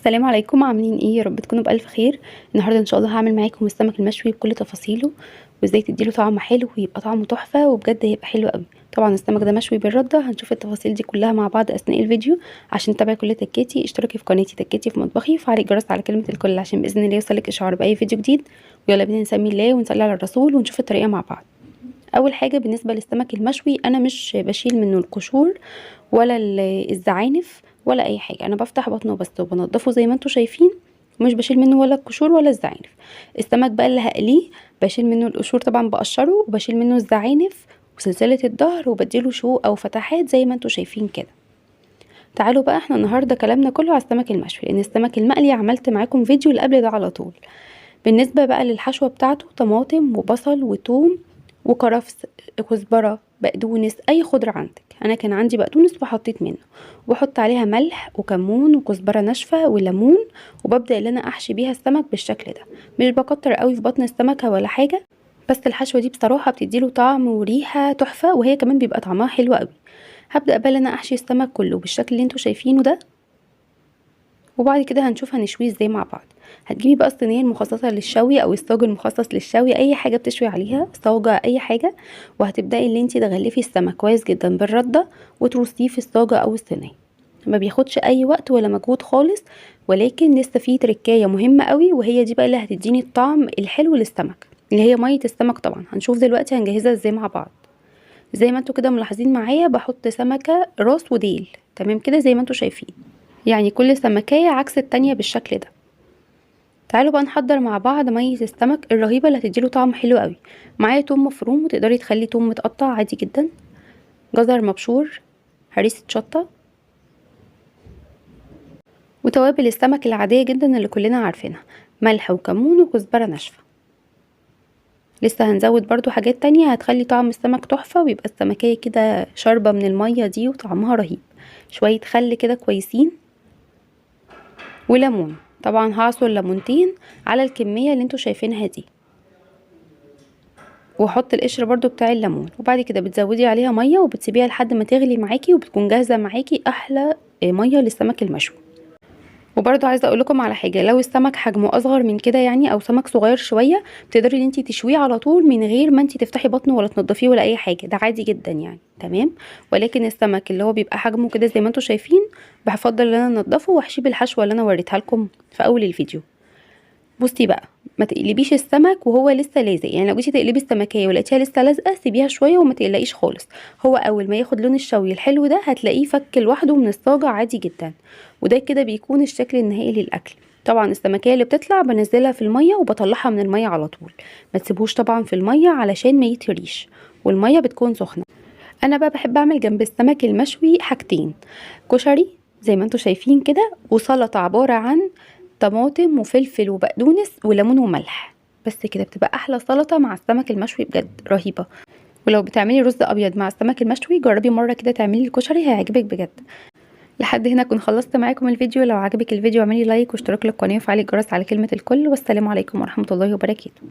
السلام عليكم، عاملين ايه؟ يا رب تكونوا بالف خير. النهارده ان شاء الله هعمل معاكم السمك المشوي بكل تفاصيله، وازاي تديله طعم حلو ويبقى طعمه تحفه، وبجد هيبقى حلو قوي. طبعا السمك ده مشوي بالرده. هنشوف التفاصيل دي كلها مع بعض اثناء الفيديو. عشان تتابعي كل تكاتي اشتركي في قناتي تكاتي في مطبخي، وفعلي الجرس على كلمه الكل عشان باذن الله يوصلك اشعار باي فيديو جديد. ويلا بينا نسمي الله ونصلي على الرسول ونشوف الطريقه مع بعض. اول حاجه بالنسبه للسمك المشوي، انا مش بشيل منه القشور ولا الزعانف ولا اي حاجه. انا بفتح بطنه بس وبنضفه زي ما انتم شايفين، مش بشيل منه ولا القشور ولا الزعانف. السمك بقى اللي هقليه بشيل منه القشور طبعا بقشره، وبشيل منه الزعانف وسلسله الظهر، وبديله شقوق او فتحات زي ما انتم شايفين كده. تعالوا بقى، احنا النهارده كلامنا كله على السمك المشوي، لان السمك المقلي عملت معاكم فيديو اللي قبل ده على طول. بالنسبه بقى للحشوه بتاعته، طماطم وبصل وتوم وكرفس، كزبره، بقدونس، اي خضره عندك. انا كان عندي بقدونس وحطيت منه، وبحط عليها ملح وكمون وكزبره ناشفه وليمون، وببدا ان انا احشي بيها السمك بالشكل ده. مش بكتر قوي في بطن السمكه ولا حاجه، بس الحشوه دي بصراحه بتديله طعم وريحه تحفه، وهي كمان بيبقى طعمها حلو قوي. هبدا بقى ان انا احشي السمك كله بالشكل اللي انتوا شايفينه ده، وبعد كده هنشوف هنشويه ازاي مع بعض. هتجيبي بقى الصينيه المخصصه للشوي او الصاج المخصص للشوي، اي حاجه بتشوي عليها، صاجه اي حاجه. وهتبداي ان انتي تغلفي السمك كويس جدا بالرده، وترصيه في الصاجه او الصينيه. ما بياخدش اي وقت ولا مجهود خالص، ولكن لسه فيه تركايه مهمه قوي، وهي دي بقى اللي هتديني الطعم الحلو للسمك، اللي هي ميه السمك. طبعا هنشوف دلوقتي هنجهزها ازاي مع بعض. زي ما انتوا كده ملاحظين معايا، بحط سمكه راس وديل، تمام كده زي ما انتوا شايفين، يعني كل سمكية عكس التانية بالشكل ده. تعالوا بقى نحضر مع بعض مية السمك الرهيبة اللي هتديله طعم حلو قوي. معايا توم مفروم، وتقدري تخلي توم متقطع عادي جدا، جزر مبشور، هريسة شطة، وتوابل السمك العادية جدا اللي كلنا عارفينها، ملح وكمون وكزبرة ناشفة. لسه هنزود برضو حاجات تانية هتخلي طعم السمك تحفة، ويبقى السمكية كده شاربة من المية دي وطعمها رهيب. شوية خل كده كويسين، وليمون. طبعا هعصر ليمونتين على الكمية اللي انتوا شايفينها دي، واحط القشر برضو بتاع الليمون. وبعد كده بتزودي عليها ميه وبتسيبيها لحد ما تغلي معاكي، وبتكون جاهزه معاكي احلى ميه للسمك المشوي. وبرضو عايزه اقول لكم على حاجه، لو السمك حجمه اصغر من كده يعني، او سمك صغير شويه، تقدري ان انت تشويه على طول من غير ما انت تفتحي بطنه ولا تنضفيه ولا اي حاجه، ده عادي جدا يعني، تمام. ولكن السمك اللي هو بيبقى حجمه كده زي ما انتم شايفين، بفضل ان انا انضفه واحشيه بالحشوه اللي انا وريتها لكم في اول الفيديو. بصي بقى، ما تقلبيش السمك وهو لسه لازق، يعني لو جيتي تقلبي السمكيه ولقيتيها لسه لازقه سيبيها شويه وما تقلقيش خالص. هو اول ما ياخد لون الشوي الحلو ده هتلاقيه فك لوحده من الصاجه عادي جدا، وده كده بيكون الشكل النهائي للاكل. طبعا السمكيه اللي بتطلع بنزلها في الميه وبطلعها من الميه على طول، ما تسيبوش طبعا في الميه علشان ما يتهريش، والميه بتكون سخنه. انا بقى بحب اعمل جنب السمك المشوي حاجتين، كشري زي ما انتوا شايفين كده، وسلطه عباره عن طماطم وفلفل وبقدونس وليمون وملح. بس كده بتبقى احلى سلطه مع السمك المشوي، بجد رهيبه. ولو بتعملي رز ابيض مع السمك المشوي، جربي مره كده تعملي الكشري، هيعجبك بجد. لحد هنا كنت خلصت معاكم الفيديو. لو عجبك الفيديو اعملي لايك واشتراك للقناه وفعلي الجرس على كلمه الكل، والسلام عليكم ورحمه الله وبركاته.